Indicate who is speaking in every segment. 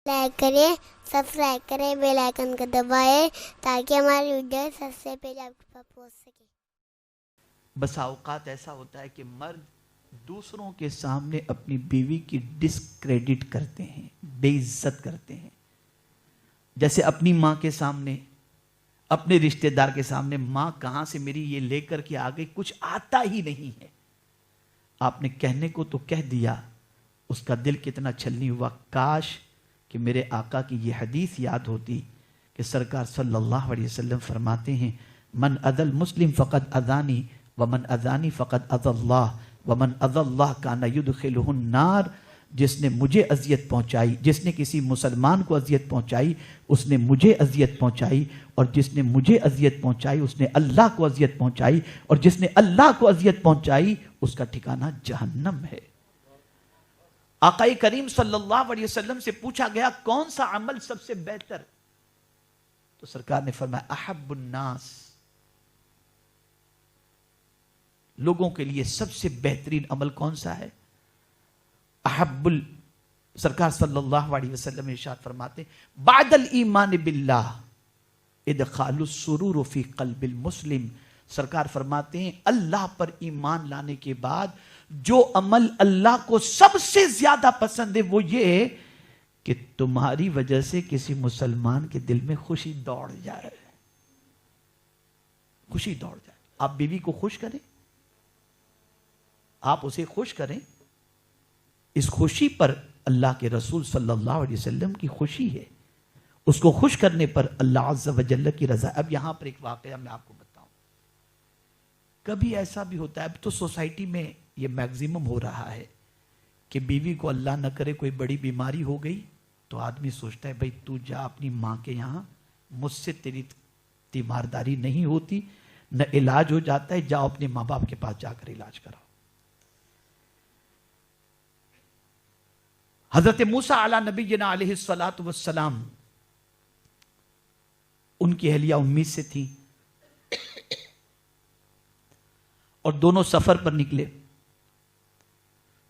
Speaker 1: Like کریں، subscribe کریں، bell icon کو دبائیں تاکہ ہماری ویڈیو سب سے پہلے آپ کے پاس پہنچ سکے۔
Speaker 2: بسا اوقات ایسا ہوتا ہے کہ مرد دوسروں کے سامنے اپنی بیوی کی ڈسکریڈٹ کرتے ہیں، بے عزت کرتے ہیں۔ جیسے اپنی ماں کے سامنے، اپنے رشتہ دار کے سامنے، ماں کہاں سے میری یہ لے کر کے آ گئی، کچھ آتا ہی نہیں ہے۔ آپ نے کہنے کو تو کہہ دیا، اس کا دل کتنا چھلنی ہوا۔ کاش کہ میرے آقا کی یہ حدیث یاد ہوتی کہ سرکار صلی اللہ علیہ وسلم فرماتے ہیں، من اذى المسلم فقد اذانی ومن اذانی فقد اذى اللہ ومن اذى اللہ کان یدخلہ النار۔ جس نے مجھے اذیت پہنچائی، جس نے کسی مسلمان کو اذیت پہنچائی، اس نے مجھے اذیت پہنچائی، اور جس نے مجھے اذیت پہنچائی اس نے اللہ کو اذیت پہنچائی، اور جس نے اللہ کو اذیت پہنچائی اس کا ٹھکانہ جہنم ہے۔ آقا کریم صلی اللہ علیہ وسلم سے پوچھا گیا کون سا عمل سب سے بہتر، تو سرکار نے فرمایا احب الناس، لوگوں کے لیے سب سے بہترین عمل کون سا ہے؟ سرکار صلی اللہ علیہ وسلم ارشاد فرماتے بعد الایمان باللہ ادخال السرور فی قلب المسلم۔ سرکار فرماتے ہیں اللہ پر ایمان لانے کے بعد جو عمل اللہ کو سب سے زیادہ پسند ہے وہ یہ ہے کہ تمہاری وجہ سے کسی مسلمان کے دل میں خوشی دوڑ جائے، خوشی دوڑ جائے۔ آپ بیوی کو خوش کریں، آپ اسے خوش کریں، اس خوشی پر اللہ کے رسول صلی اللہ علیہ وسلم کی خوشی ہے، اس کو خوش کرنے پر اللہ عز و جل کی رضا۔ اب یہاں پر ایک واقعہ میں آپ کو بتاؤں، کبھی ایسا بھی ہوتا ہے، اب تو سوسائٹی میں یہ میگزیمم ہو رہا ہے کہ بیوی کو اللہ نہ کرے کوئی بڑی بیماری ہو گئی تو آدمی سوچتا ہے بھئی تو جا اپنی ماں کے یہاں، مجھ سے تیری تیمارداری نہیں ہوتی، نہ علاج ہو جاتا ہے، جاؤ اپنے ماں باپ کے پاس جا کر علاج کراؤ۔ حضرت موسیٰ علی نبینا علیہ الصلاۃ والسلام ان کی اہلیہ امی سے تھی اور دونوں سفر پر نکلے۔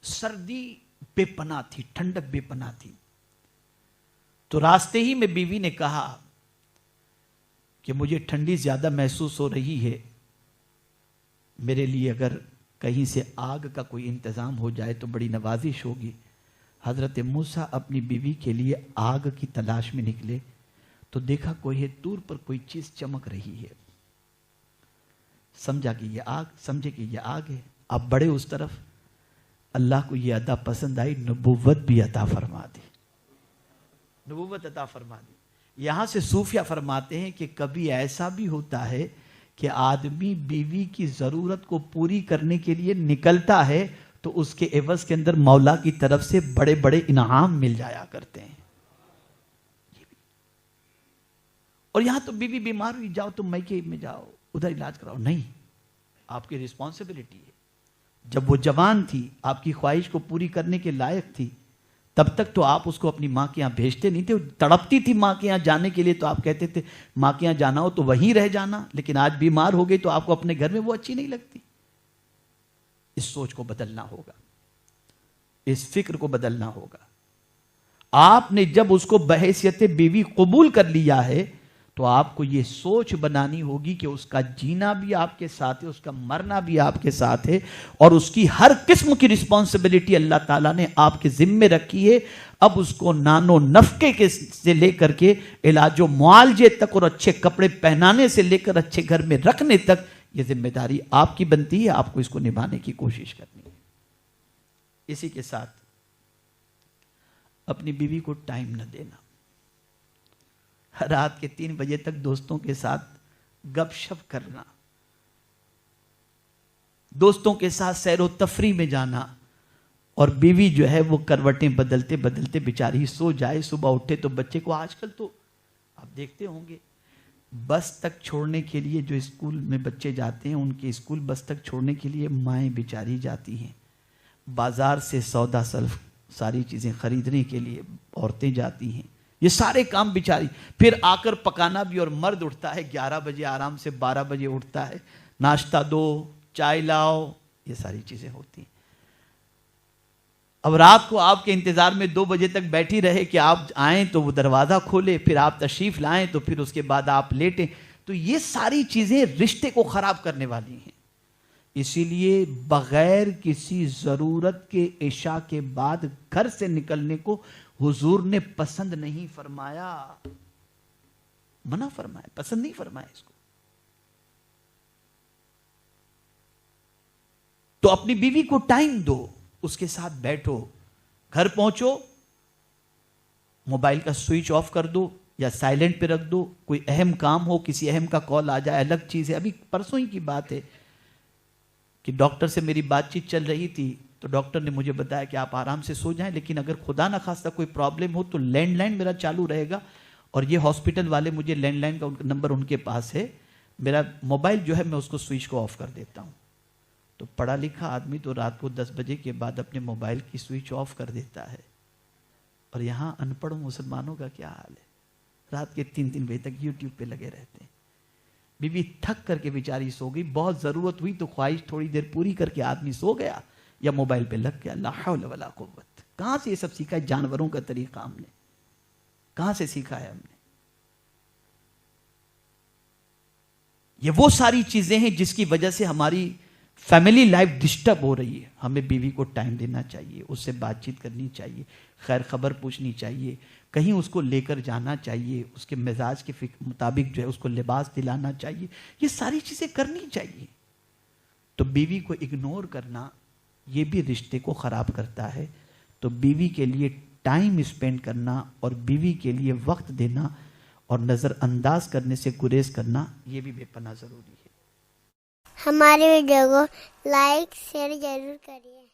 Speaker 2: سردی بے پناہ تھی، ٹھنڈک بے پناہ تھی، تو راستے ہی میں بیوی نے کہا کہ مجھے ٹھنڈی زیادہ محسوس ہو رہی ہے، میرے لیے اگر کہیں سے آگ کا کوئی انتظام ہو جائے تو بڑی نوازش ہوگی۔ حضرت موسیٰ اپنی بیوی کے لیے آگ کی تلاش میں نکلے تو دیکھا کوئی دور پر کوئی چیز چمک رہی ہے، سمجھا کہ یہ آگ ہے۔ آپ بڑے اس طرف، اللہ کو یہ عطا پسند آئی، نبوت بھی عطا فرما دی، نبوت عطا فرما دی۔ یہاں سے صوفیہ فرماتے ہیں کہ کبھی ایسا بھی ہوتا ہے کہ آدمی بیوی کی ضرورت کو پوری کرنے کے لیے نکلتا ہے تو اس کے عوض کے اندر مولا کی طرف سے بڑے بڑے انعام مل جایا کرتے ہیں۔ اور یہاں تو بیوی بیمار ہوئی، جاؤ تم میکے میں جاؤ ادھر علاج کراؤ، نہیں، آپ کی رسپانسبلٹی ہے۔ جب وہ جوان تھی، آپ کی خواہش کو پوری کرنے کے لائق تھی، تب تک تو آپ اس کو اپنی ماں کے یہاں بھیجتے نہیں تھے، تڑپتی تھی ماں کے یہاں جانے کے لیے تو آپ کہتے تھے ماں کے یہاں جانا ہو تو وہیں رہ جانا، لیکن آج بیمار ہو گئی تو آپ کو اپنے گھر میں وہ اچھی نہیں لگتی۔ اس سوچ کو بدلنا ہوگا، اس فکر کو بدلنا ہوگا۔ آپ نے جب اس کو بحیثیت بیوی قبول کر لیا ہے تو آپ کو یہ سوچ بنانی ہوگی کہ اس کا جینا بھی آپ کے ساتھ ہے، اس کا مرنا بھی آپ کے ساتھ ہے، اور اس کی ہر قسم کی رسپانسبلٹی اللہ تعالیٰ نے آپ کے ذمے رکھی ہے۔ اب اس کو نانو نفقے سے لے کر کے علاج و معالجے تک اور اچھے کپڑے پہنانے سے لے کر اچھے گھر میں رکھنے تک یہ ذمہ داری آپ کی بنتی ہے، آپ کو اس کو نبھانے کی کوشش کرنی ہے۔ اسی کے ساتھ اپنی بیوی کو ٹائم نہ دینا، رات کے 3 بجے تک دوستوں کے ساتھ گپ شپ کرنا، دوستوں کے ساتھ سیر و تفریح میں جانا، اور بیوی جو ہے وہ کروٹیں بدلتے بدلتے بیچاری سو جائے، صبح اٹھے تو بچے کو، آج کل تو آپ دیکھتے ہوں گے بس تک چھوڑنے کے لیے جو اسکول میں بچے جاتے ہیں ان کے اسکول بس تک چھوڑنے کے لیے مائیں بیچاری جاتی ہیں، بازار سے سودا سلف ساری چیزیں خریدنے کے لیے عورتیں جاتی ہیں، یہ سارے کام بیچاری، پھر آ کر پکانا بھی، اور مرد اٹھتا ہے 11 بجے آرام سے، 12 بجے اٹھتا ہے، ناشتہ دو، چائے لاؤ، یہ ساری چیزیں ہوتی ہیں۔ اب رات کو آپ کے انتظار میں 2 بجے تک بیٹھی رہے کہ آپ آئیں تو وہ دروازہ کھولے، پھر آپ تشریف لائیں تو پھر اس کے بعد آپ لیٹیں، تو یہ ساری چیزیں رشتے کو خراب کرنے والی ہیں. اسی لیے بغیر کسی ضرورت کے عشاء کے بعد گھر سے نکلنے کو حضور نے پسند نہیں فرمایا، منع فرمایا، پسند نہیں فرمایا اس کو. تو اپنی بیوی کو ٹائم دو، اس کے ساتھ بیٹھو، گھر پہنچو موبائل کا سوئچ آف کر دو یا سائلنٹ پہ رکھ دو. کوئی اہم کام ہو، کسی اہم کا کال آ جائے الگ چیز ہے. ابھی پرسوں ہی کی بات ہے کہ ڈاکٹر سے میری بات چیت چل رہی تھی تو ڈاکٹر نے مجھے بتایا کہ آپ آرام سے سو جائیں، لیکن اگر خدا نہ خواستہ کوئی پرابلم ہو تو لینڈ لائن میرا چالو رہے گا، اور یہ ہاسپٹل والے مجھے لینڈ لائن کا نمبر ان کے پاس ہے، میرا موبائل جو ہے میں اس کو سوئچ کو آف کر دیتا ہوں. تو پڑھا لکھا آدمی تو رات کو 10 بجے کے بعد اپنے موبائل کی سوئچ آف کر دیتا ہے، اور یہاں ان پڑھ مسلمانوں کا کیا حال ہے، رات کے 3 بجے تک یوٹیوب پہ لگے رہتے ہیں. بی بی تھک کر کے بیچاری سو گئی، بہت ضرورت ہوئی تو خواہش تھوڑی دیر پوری کر کے آدمی سو گیا یا موبائل پہ لگ گیا. لا حول ولا قوت. کہاں سے یہ سب سیکھا ہے؟ جانوروں کا طریقہ ہم نے کہاں سے سیکھا ہے؟ ہم نے یہ وہ ساری چیزیں ہیں جس کی وجہ سے ہماری فیملی لائف ڈسٹرب ہو رہی ہے. ہمیں بیوی کو ٹائم دینا چاہیے، اس سے بات چیت کرنی چاہیے، خیر خبر پوچھنی چاہیے، کہیں اس کو لے کر جانا چاہیے، اس کے مزاج کے مطابق جو ہے اس کو لباس دلانا چاہیے، یہ ساری چیزیں کرنی چاہیے. تو بیوی کو اگنور کرنا یہ بھی رشتے کو خراب کرتا ہے. تو بیوی کے لیے ٹائم اسپینڈ کرنا اور بیوی کے لیے وقت دینا اور نظر انداز کرنے سے گریز کرنا یہ بھی بے پناہ ضروری ہے.
Speaker 1: ہماری ویڈیو کو لائک شیئر ضرور کریے.